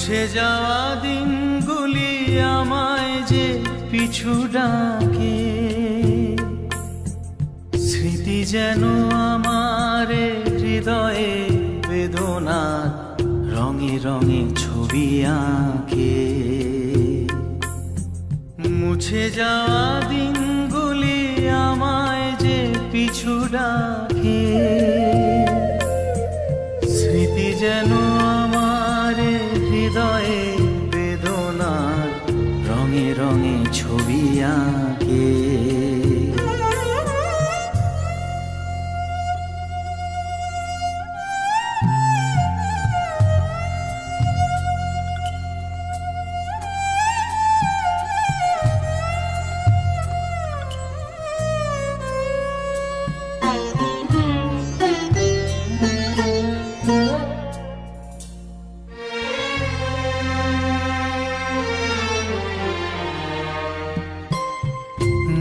মুছে যাওয়া দিনগুলি আমায় যে পিছু ডাকে, স্মৃতি যেন আমার হৃদয়ে বেদনার রঙে রঙে ছবি আঁকে। মুছে যাওয়া দিনগুলি আমায় যে পিছু ডাকে, স্মৃতি যেন আমার হৃদয়ে বেদনার রঙে রঙে ছবি আঁকে।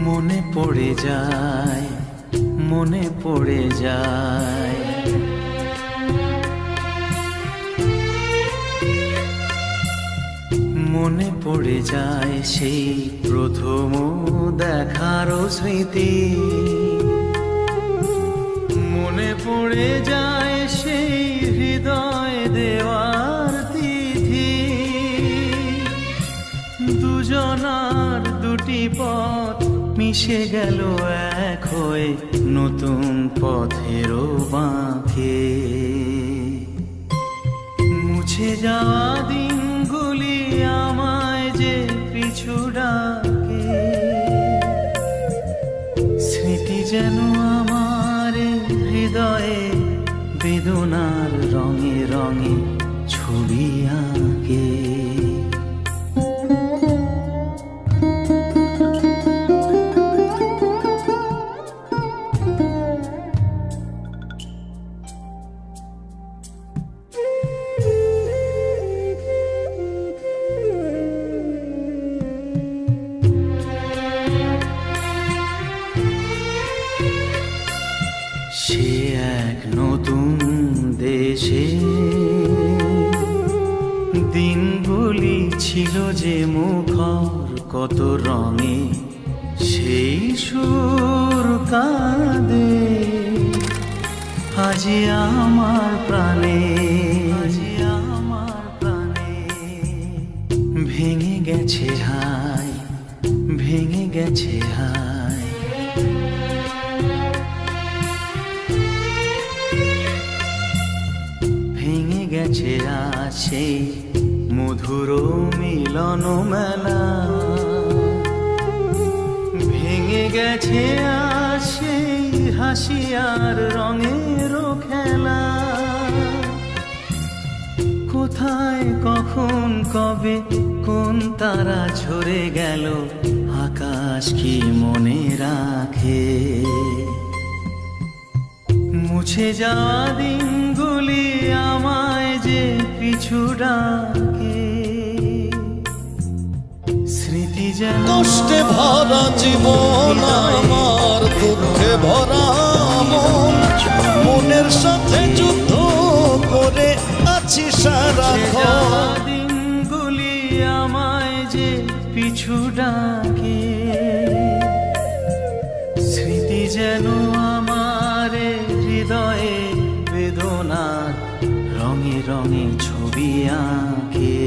মনে পড়ে যায়, মনে পড়ে যায়, মনে পড়ে যায় সেই প্রথম দেখার স্মৃতি। মনে পড়ে যায় সেই হৃদয় দেওয়ার তিথি। দুজনার দুটি পথ মিশে গেল এক হয়ে নতুন পথেরও বাঁকে। মুছে যাওয়া দিনগুলি আমায় যে পিছু ডাকে, স্মৃতি যেন আমার হৃদয়ে বেদনার রঙে রঙে ছবি আঁকে। সে এক নতুন দেশে দিনগুলি ছিল যে মুখর কত রঙে, সেই সুর কাঁদে আজি আমার প্রাণে, আজি আমার প্রাণে। ভেঙে গেছে হায়, ভেঙে গেছে হায়, ভেঙে গেছে আজ সেই মধুর মিলন মেলা। ভেঙে গেছে আজ সেই হাসি আর রঙের খেলা। কোথায় কখন কবে কোন তারা ঝরে গেল, আকাশ কি মনে রাখে। মুছে যাওয়া দিনগুলি আমায় যে পিছু ডাকে, স্মৃতি যেন কষ্টে ভরা জীবন আমার, দুঃখে ভরা মন, মনের সাথে যুদ্ধ করে আছি সারাক্ষণ। দিনগুলি আমায় যে পিছু ডাকে, স্মৃতি যেন আমার হৃদয়ে বেদনার রঙে রঙে ছবি আঁকে।